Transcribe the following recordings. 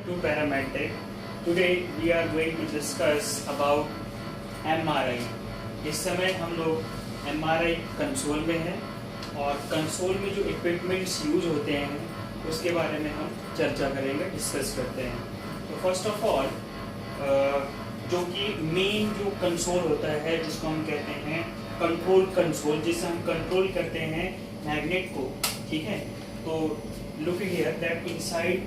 to Paramedtech. Today we are going to discuss about MRI. इस समय हम लोग MRI कंसोल में हैं और कंसोल में जो इक्विपमेंट्स यूज होते हैं उसके बारे में हम चर्चा करेंगे, डिस्कस करते हैं। तो फर्स्ट ऑफ ऑल जो कि मेन जो कंसोल होता है जिसको हम कहते हैं कंट्रोल कंसोल, जिससे हम कंट्रोल करते हैं मैग्नेट को, ठीक है। तो लुक हियर दैट इनसाइड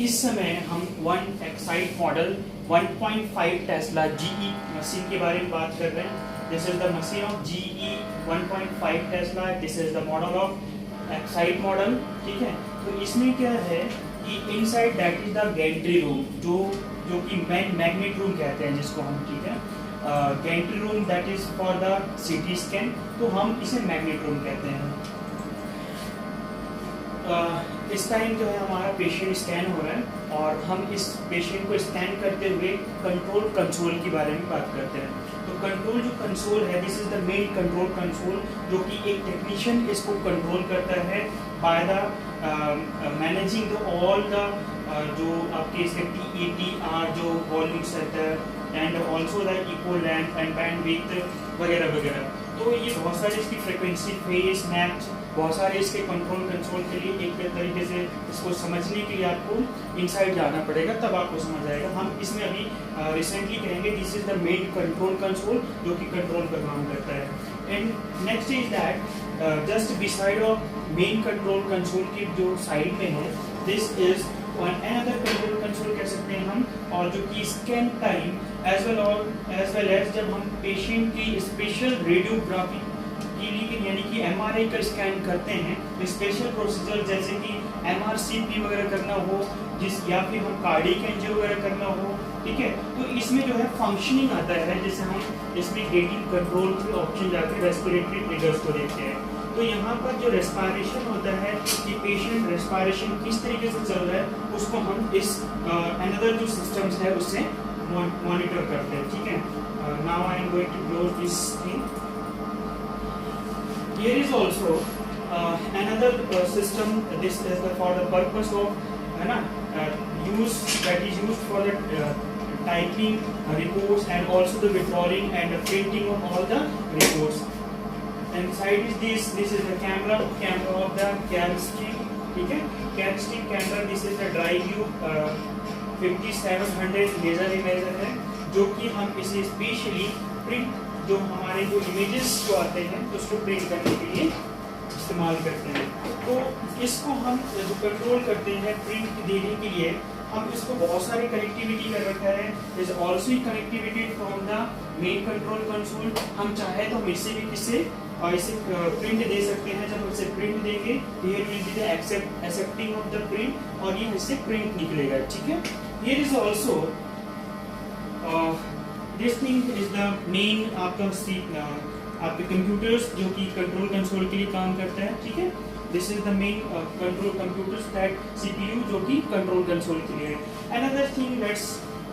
इस समय हम one excite model 1.5 Tesla GE machine के बारे में बात कर रहे हैं। This is the machine of GE 1.5 Tesla, this is the model of excite model, ठीक है। तो इसमें क्या है कि inside that is the Gentry room, जो कि मैग्नेट रूम कहते हैं जिसको हम, ठीक है। Gentry room that is for the CT scan, तो हम इसे मैग्नेट रूम कहते हैं। इस टाइम जो है हमारा पेशेंट स्कैन हो रहा है और हम इस पेशेंट को स्कैन करते हुए कंट्रोल कंसोल के बारे में बात करते हैं। तो कंट्रोल जो कंसोल है, this is the main control console, जो कि एक टेक्नीशियन इसको कंट्रोल करता है by the managing the all the जो आपके इसके TATR जो वॉल्यूम्स रहता है and also the equal length and bandwidth वगैरह वगैरह। तो ये बहुत सारे इसकी फ्रिक्वेंसी, फेज, मैच, बहुत सारे इसके कंट्रोल कंसोल के लिए एक तरीके से इसको समझने के लिए आपको इनसाइड जाना पड़ेगा, तब आपको समझ आएगा। हम इसमें अभी रिसेंटली कहेंगे this is the main control console, जो कि कंट्रोल का काम करता है। And next is that just beside of main control console की जो साइड में है, this is another control console कह सकते हैं हम, और जो कि scan time as well as जब हम पेशेंट की स्पेशल रेडियोग्राफी के लिए यानी कि MRI का स्कैन करते हैं, स्पेशल प्रोसीजर जैसे कि MRCP वगैरह करना हो, या फिर हम कार्डियक एंजियो वगैरह करना हो, ठीक है। तो इसमें जो है फंक्शनिंग आता है, जैसे हम इसमें गेटिंग कंट्रोल के ऑप्शन जाके रेस्पिरेटरी ट्रिगर्स को देखते हैं। तो यहाँ पर जो रेस्पिरेशन होता है कि पेशेंट रेस्पिरेशन किस तरीके से चल रहा है, उसको हम इस अनदर जो सिस्टम्स है उससे मॉनिटर करते हैं, ठीक है। Now I am going to close this thing. Here is also another system. This is for the purpose of use that is used for the typing reports and also the withdrawing and the printing of all the reports. And side is this. This is the camera of the cam stick. ठीक है, cam stick camera. This is the dry view 5700 laser imager है, जो कि हम इसे specially print जो हमारे जो इमेजेस जो आते हैं तो उसको प्रिंट करने के लिए इस्तेमाल करते हैं। तो इसको हम जो कंट्रोल करते हैं प्रिंट देने के लिए, हम इसको बहुत सारी कनेक्टिविटी कर रखा है। Is also connectivity from the main control console. हम चाहे तो हम इससे भी इसे प्रिंट दे सकते हैं। जब हम इसे प्रिंट देंगे here will be the accepting of the print, और ये इससे प्रिंट निकलेगा, ठीक है। Here is also this thing is the main आपके कंप्यूटर्स जो कि कंट्रोल कंसोल के लिए काम करता है, ठीक है। This is the main control computers that CPU जो कि कंट्रोल कंसोल के लिए है। Another thing let's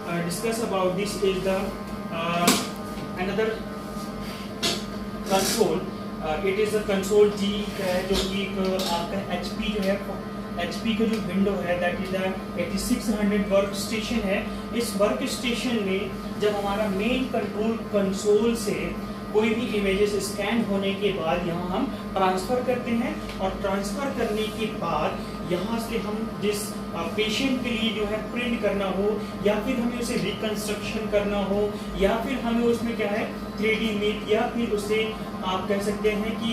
discuss about this is the another console. It is the console G है, जो कि आपका HP जो है, HP का जो विंडो है that is the 8600 work station है। इस वर्क स्टेशन में जब हमारा मेन कंट्रोल कंसोल से कोई भी इमेजेस स्कैन होने के बाद यहाँ हम ट्रांसफ़र करते हैं, और ट्रांसफ़र करने के बाद यहाँ से हम जिस पेशेंट के लिए जो है प्रिंट करना हो, या फिर हमें उसे रिकंस्ट्रक्शन करना हो, या फिर हमें उसमें क्या है 3D इमेज, या फिर उसे आप कह सकते हैं कि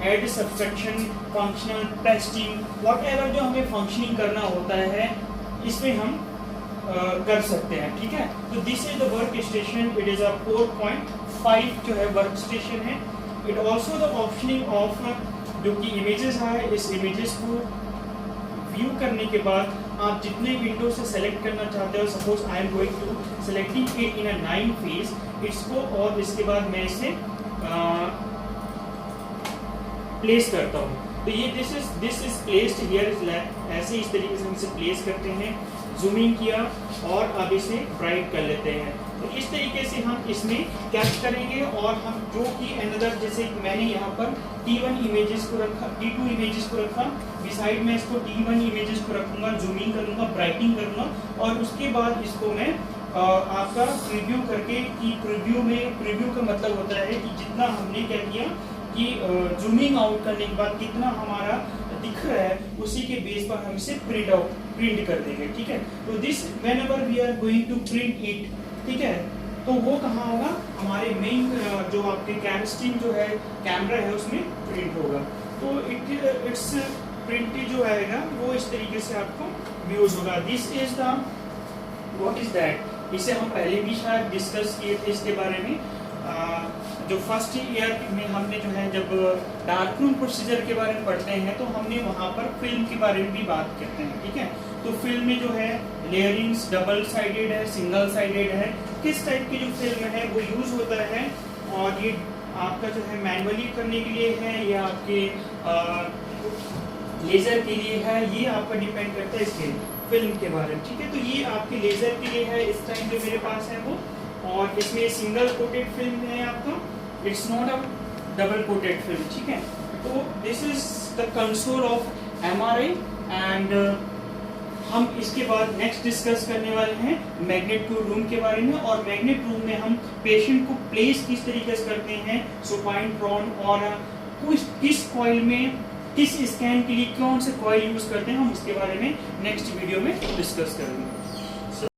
add subtraction, functional testing, whatever जो हमें फंक्शनिंग करना होता है इसमें हम कर सकते हैं, ठीक है। तो this is the work station. It is a 4.5 जो है वर्क स्टेशन है। इट ऑल्सो द ऑप्शनिंग ऑफ जो कि इमेजेस है, इस इमेजेस को व्यू करने के बाद आप जितने विंडो से सेलेक्ट करना चाहते हो, suppose I am going to selecting it in a 9 phase इसको, और इसके बाद मैं इसे प्लेस करता हूँ। तो ये this is placed here is left, ऐसे इस तरीके से हम इसे प्लेस करते हैं, जूमिंग किया और अब इसे ब्राइट कर लेते हैं। तो इस तरीके से हम इसमें कैच करेंगे और हम जो कि अनदर, जैसे मैंने यहाँ पर T1 इमेजेस को रखा, T2 इमेजेस को रखा, बिसाइड में इसको T1 इमेजेस को रखूंगा, जूमिंग करूंगा, ब्राइटिंग करूंगा और उसके बाद इसको मैं आपका प्रीव्यू करके, कि प्रीव्यू का मतलब होता है कि जितना हमने क्या किया कि जूमिंग आउट करने के बाद कितना हमारा दिख रहा है उसी के बेस पर हम इसे प्रिंट कर देंगे, ठीक है। तो this whenever we are going to print it, ठीक है, तो वो कहाँ होगा, हमारे मेन जो आपके कैमस्ट्रीम जो है, कैमरा है, उसमें प्रिंट होगा। तो इट्स प्रिंट जो आएगा वो इस तरीके से आपको व्यूज होगा। This is the what is that, इसे हम पहले भी शायद डिस्कस किए थे इसके बारे में। जो फर्स्ट ईयर में हमने जो है जब डार्क रूम प्रोसीजर के बारे में पढ़ते हैं तो हमने वहाँ पर फिल्म के बारे में भी बात करते हैं, ठीक है। तो फिल्म में जो है लेयरिंग्स डबल साइडेड है, सिंगल साइडेड है, किस टाइप की जो फिल्म है वो यूज होता है, और ये आपका जो है मैनुअली करने के लिए है या आपके लेजर के लिए है, ये आपका डिपेंड करता है इसके फिल्म के बारे में, ठीक है। तो ये आपके लेजर के लिए है इस टाइम जो मेरे पास है वो, और इसमें सिंगल कोटेड फिल्म है आपका, it's not a double coated film, ठीक है। तो this is the console of MRI and हम इसके बाद नेक्स्ट डिस्कस करने वाले हैं मैग्नेट रूम के बारे में, और मैग्नेट रूम में हम पेशेंट को प्लेस किस तरीके से करते हैं सुपाइन प्रॉन, और किस कॉइल में किस स्कैन के लिए कौन से कॉइल यूज करते हैं, हम उसके बारे में नेक्स्ट वीडियो में डिस्कस करेंगे।